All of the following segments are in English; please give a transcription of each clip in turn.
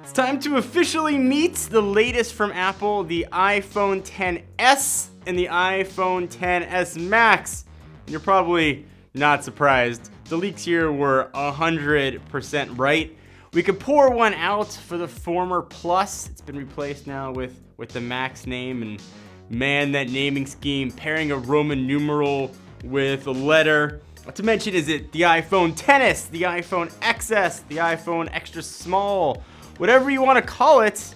It's time to officially meet the latest from Apple, the iPhone XS and the iPhone XS Max. And you're probably not surprised. The leaks here were 100% right. We could pour one out for the former Plus. It's been replaced now with the Max name, and man, that naming scheme, pairing a Roman numeral with a letter. Not to mention, is it the iPhone XS, the iPhone XS, the iPhone extra small, whatever you want to call it,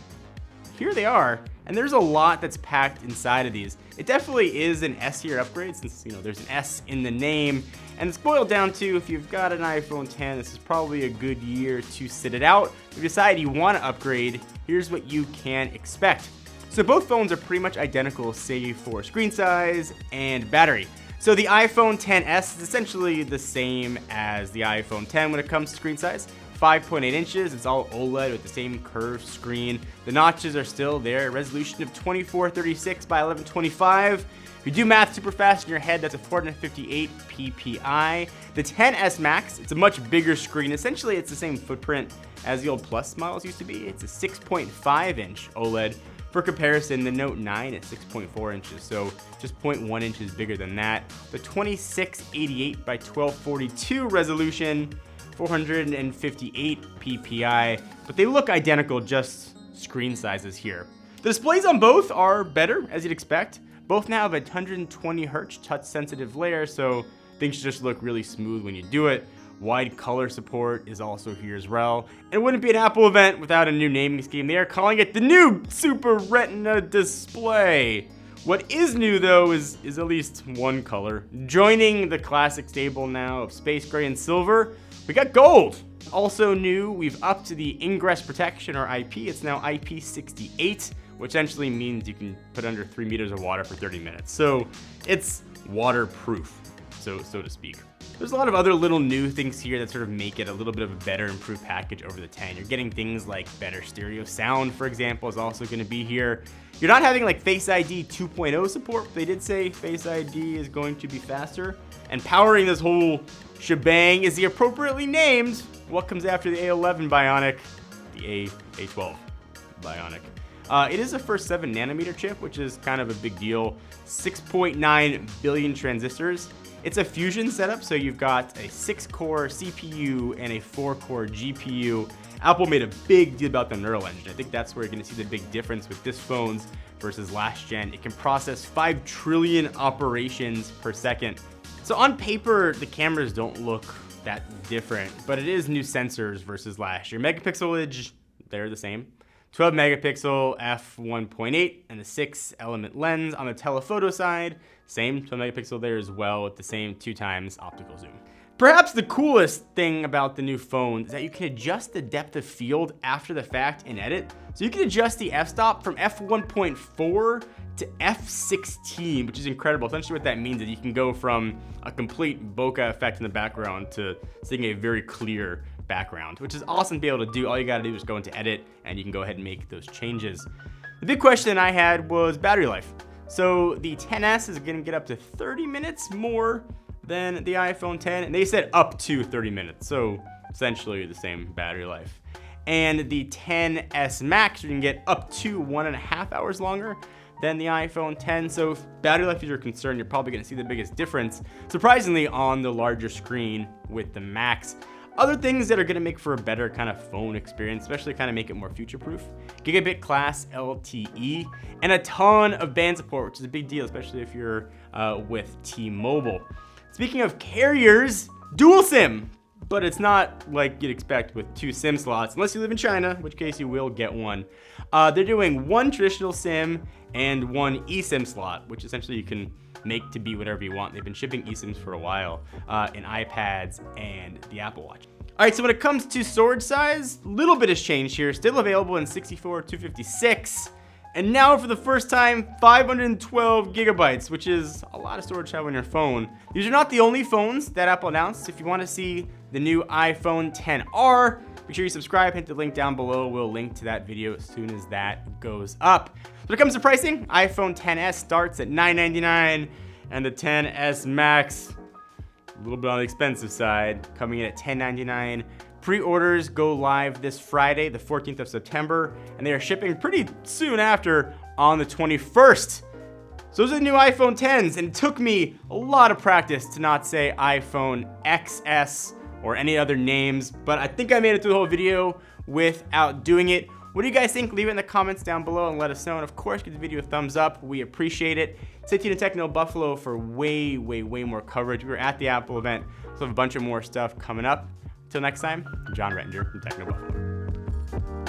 here they are. And there's a lot that's packed inside of these. It definitely is an S-tier upgrade since, there's an S in the name. And it's boiled down to, if you've got an iPhone X, this is probably a good year to sit it out. If you decide you want to upgrade, here's what you can expect. So both phones are pretty much identical, save for screen size and battery. So the iPhone XS is essentially the same as the iPhone X when it comes to screen size. 5.8 inches, it's all OLED with the same curved screen. The notches are still there, resolution of 2436 by 1125. If you do math super fast in your head, that's a 458 ppi. The XS Max, it's a much bigger screen. Essentially, it's the same footprint as the old Plus models used to be. It's a 6.5 inch OLED. For comparison, the Note 9 is 6.4 inches, so just 0.1 inches bigger than that. The 2688 by 1242 resolution, 458 ppi, but they look identical, just screen sizes here. The displays on both are better, as you'd expect. Both now have a 120 Hz touch-sensitive layer, so things just look really smooth when you do it. Wide color support is also here as well. And it wouldn't be an Apple event without a new naming scheme. They are calling it the new Super Retina display. What is new though is at least one color. Joining the classic stable now of space gray and silver, we got gold. Also new, we've upped the ingress protection, or IP. It's now IP68, which essentially means you can put under 3 meters of water for 30 minutes. So it's waterproof, so to speak. There's a lot of other little new things here that sort of make it a little bit of a better improved package over the 10. You're getting things like better stereo sound, for example, is also going to be here. You're not having like Face ID 2.0 support, but they did say Face ID is going to be faster. And powering this whole shebang is the appropriately named, what comes after the A11 Bionic, the A12 Bionic. It is a first 7 nanometer chip, which is kind of a big deal. 6.9 billion transistors. It's a fusion setup, so you've got a 6-core CPU and a 4-core GPU. Apple made a big deal about the neural engine. I think that's where you're going to see the big difference with this phone's versus last gen. It can process 5 trillion operations per second. So on paper, the cameras don't look that different, but it is new sensors versus last year. Megapixelage, they're the same. 12 megapixel f1.8 and a 6-element lens. On the telephoto side, same 12 megapixel there as well with the same 2x optical zoom. Perhaps the coolest thing about the new phone is that you can adjust the depth of field after the fact in edit. So you can adjust the f-stop from f1.4 to f16, which is incredible. Essentially what that means is you can go from a complete bokeh effect in the background to seeing a very clear background, which is awesome to be able to do. All you gotta do is go into edit and you can go ahead and make those changes. The big question I had was battery life. So the XS is gonna get up to 30 minutes more than the iPhone X, and they said up to 30 minutes, so essentially the same battery life. And the XS Max, you can get up to 1.5 hours longer than the iPhone X. So if battery life is your concern, you're probably gonna see the biggest difference, surprisingly, on the larger screen with the Max. Other things that are gonna make for a better kind of phone experience, especially kind of make it more future-proof. Gigabit class LTE, and a ton of band support, which is a big deal, especially if you're with T-Mobile. Speaking of carriers, dual SIM, but it's not like you'd expect with 2 SIM slots, unless you live in China, in which case you will get one. They're doing 1 traditional SIM and 1 eSIM slot, which essentially you can make to be whatever you want. They've been shipping eSIMs for a while in iPads and the Apple Watch. All right, so when it comes to storage size, a little bit has changed here. Still available in 64, 256, and now for the first time, 512 gigabytes, which is a lot of storage to have on your phone. These are not the only phones that Apple announced. If you want to see the new iPhone XR, make sure you subscribe, hit the link down below. We'll link to that video as soon as that goes up. When it comes to pricing, iPhone XS starts at $999, and the XS Max, a little bit on the expensive side, coming in at $1099. Pre-orders go live this Friday, the 14th of September, and they are shipping pretty soon after on the 21st. So those are the new iPhone 10s, and it took me a lot of practice to not say iPhone XS or any other names, but I think I made it through the whole video without doing it. What do you guys think? Leave it in the comments down below and let us know. And of course, give the video a thumbs up. We appreciate it. Stay tuned to Techno Buffalo for way more coverage. We were at the Apple event, so we have a bunch of more stuff coming up. Until next time, I'm John Rettinger from Techno Buffalo.